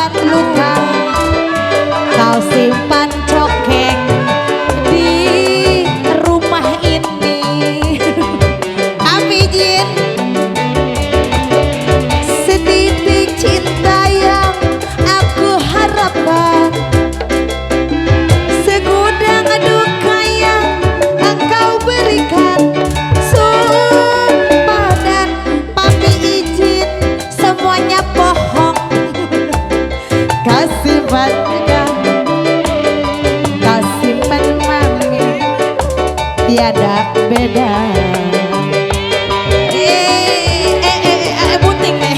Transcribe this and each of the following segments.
simpan luka, kau simpan cokeng di rumah ini. Kami izin setitik cinta yang aku harapkan, segudang duka yang engkau berikan. Sumpah dan Papi izin semuanya bohong. Kasih juga, kasih Mami tiada beda. Puting nih.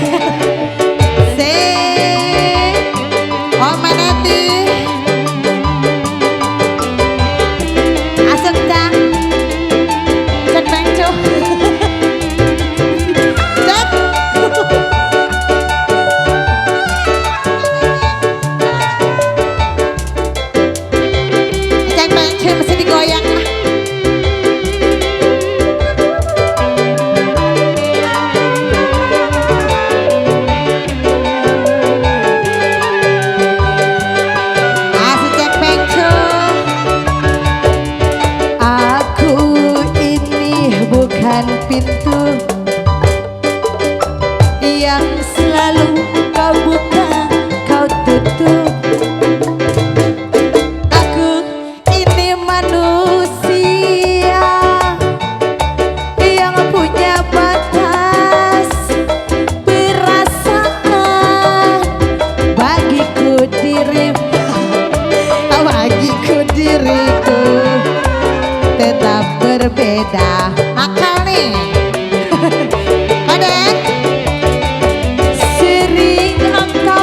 Oh Maneti, asal cang, cek bengco, cek. Cek bengco mesti digoyang. Pintu yang selalu kau buka, kau tutup. Aku ini manusia yang punya batas perasaan. Bagiku diriku tetap berbeda. Akal nih Kadek, sering engkau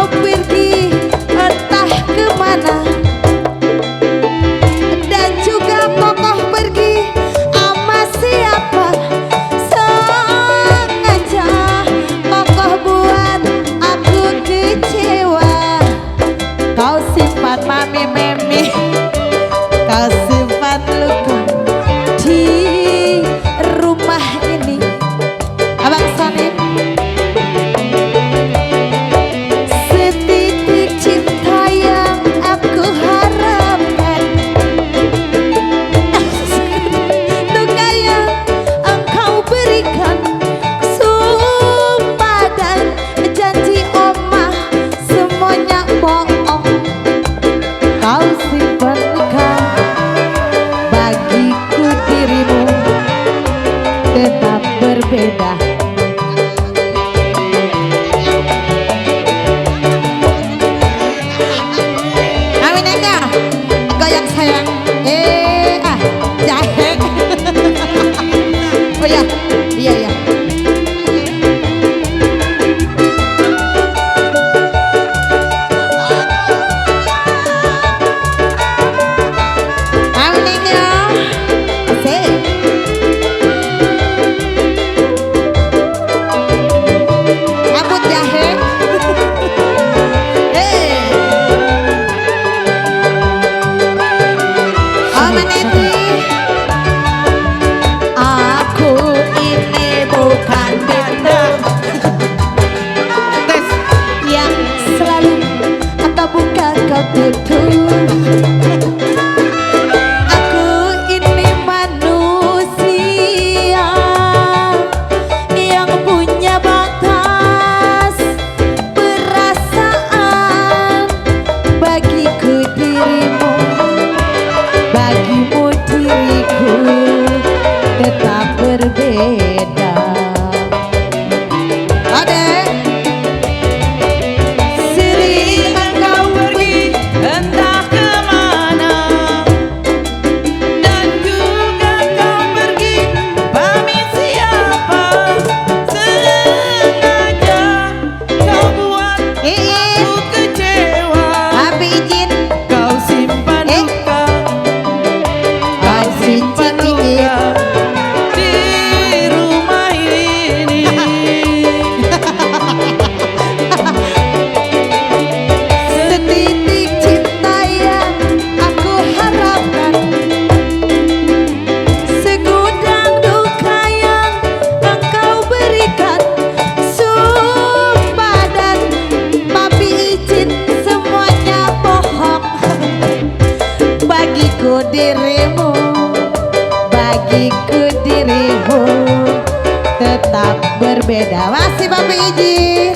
berbeda. Masih Papi izin.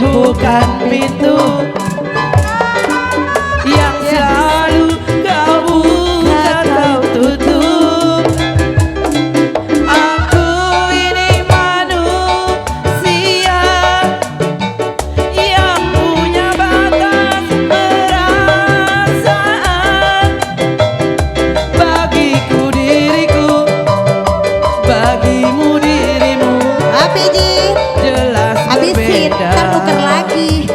Bukan pintu yang selalu kau buka kau tutup. Aku ini manusia yang punya batas perasaan. Bagiku diriku, bagimu dirimu. Papi izin. Jelas Habisin, berbeda. ntar tuker lagi.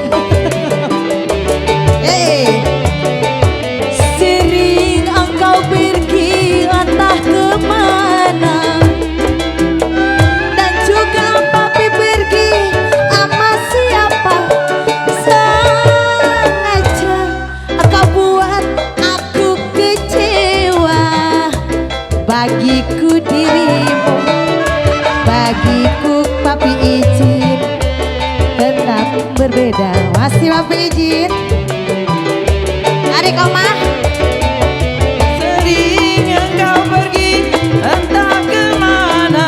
Sering engkau pergi entah kemana, dan juga papi pergi sama siapa. Sengaja engkau buat aku kecewa. Bagiku dirimu, bagiku papi izin tetap berbeda. Masih Papi izin. Adik Oma. Sering engkau pergi entah kemana,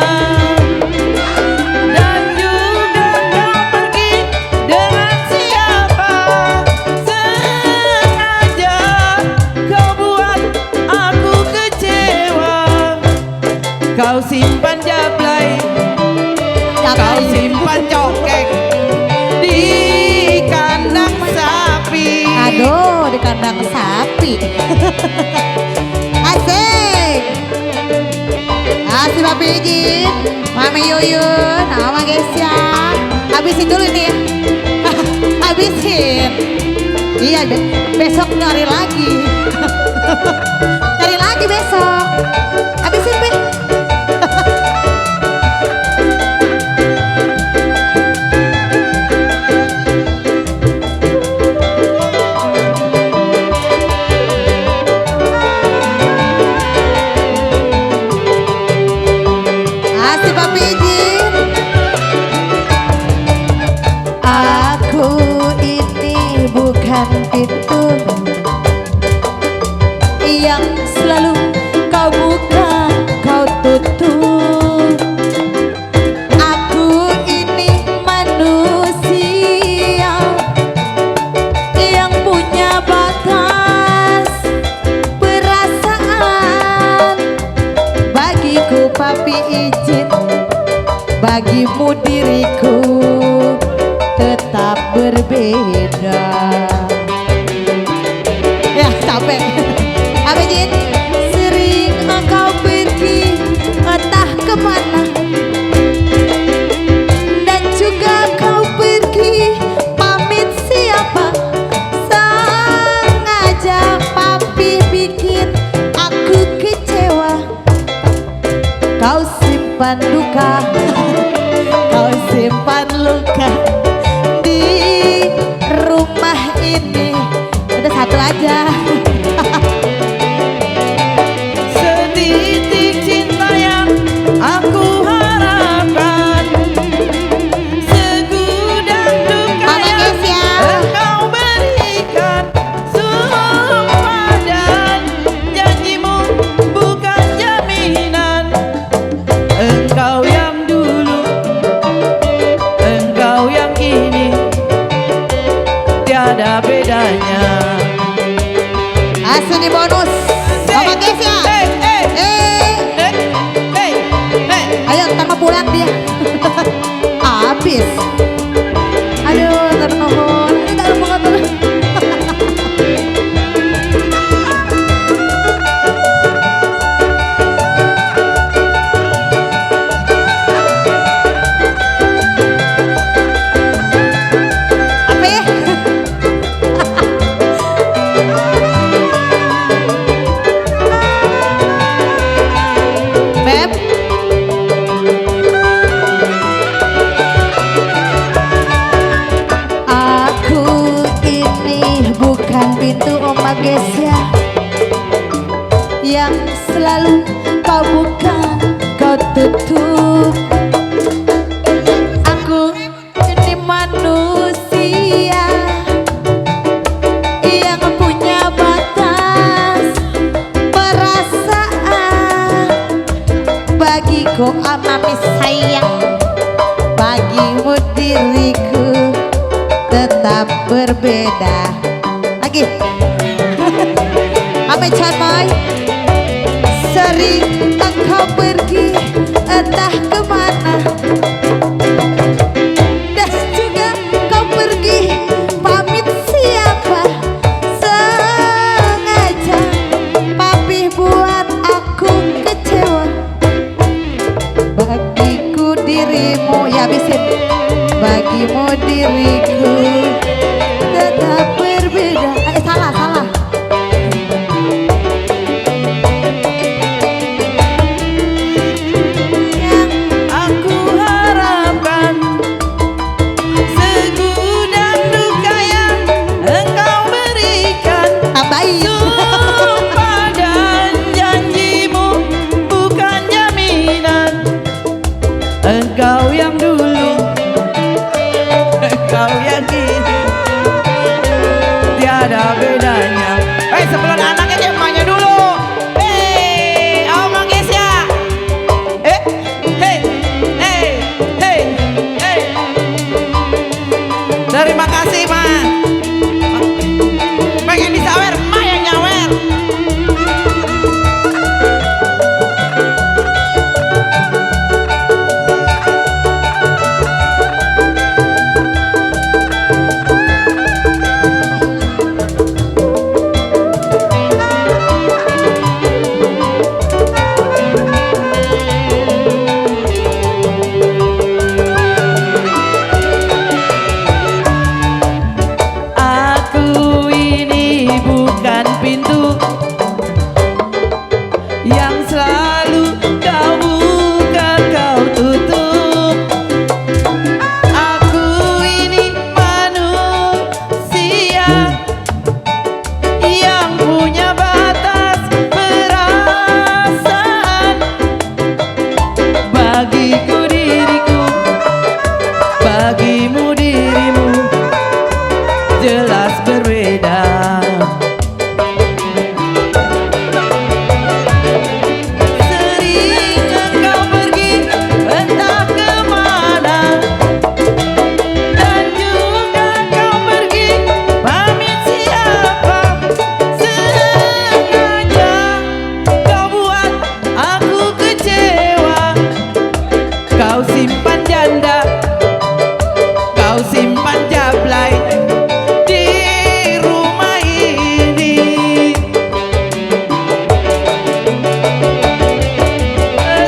dan juga kau pergi dengan siapa. Sengaja kau buat aku kecewa. Kau simpan jablay, kau simpan cokek di kandang sapi. Aduh, di kandang sapi. Asik. Asik Papi izin. Mami Yuyun, sama guys ya. Habisin dulu nih ya. Habisin. Iya, besok nyari lagi. Cari lagi besok. Habisin, Be. Asik Papi izin. Aku ini bukan pintu yang selalu kau buka kau tutup. Aku ini manusia yang punya batas perasaan. Bagiku papi izin, bagimu diriku tetap berbeda. Ya capek. Papi izin. Sering engkau pergi entah kemana, dan juga kau pergi pamit siapa. Sengaja papi bikin aku kecewa. Kau simpan duka, kau simpan luka di rumah ini. Udah satu aja. Setitik cinta yang aku harapkan, segudang duka Mana yang guys ya? engkau berikan. Sumpah dan janjimu bukan jaminan. Engkau yang dulu, engkau yang kini, tiada bedanya. Asli bonus. Sama guys ya. Ayo ntar mau pulang dia. Habis. Aduh, ternuhun. Ini gak mau ngatur. pintu Oma Gesya yang selalu kau buka, kau tutup. Aku ini manusia yang punya batas perasaan. Bagiku amami sayang, bagimu diriku tetap berbeda. Lagi Ame Chanmoy, sering engkau pergi entah kemana, dan juga kau pergi pamit siapa sengaja. Papi buat aku kecewa. Bagiku dirimu, ya bisin, bagimu diriku tetap berbeda. Salah. Aku harapkan segudang duka yang engkau berikan. Tambahin. Sumpah dan janjimu bukan jaminan. Engkau yang dulu, engkau yang kini, tiada bedanya. Sebelum anaknya dia emaknya dulu. Omong Gesya. Terima kasih, Ma. Pengen disawer, Ma yang nyawer. Aku ini bukan pintu yang selalu kau buka, kau tutup. Aku ini manusia yang punya batas perasaan. Bagiku diriku, bagimu dirimu jelas berbeda. Sering engkau pergi entah kemana, dan juga kau pergi pamit siapa sengaja. Kau buat aku kecewa. Kau simpan janda, kau simpan jablay di rumah ini.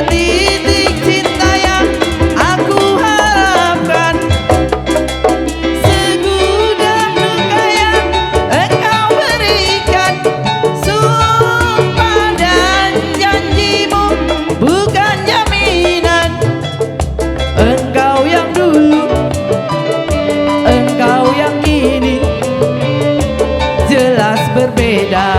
Titik cinta yang aku harapkan, segudang duka yang engkau berikan. Sumpah dan janjimu bukan jaminan. Engkau yang dulu, engkau yang kini, jelas berbeda.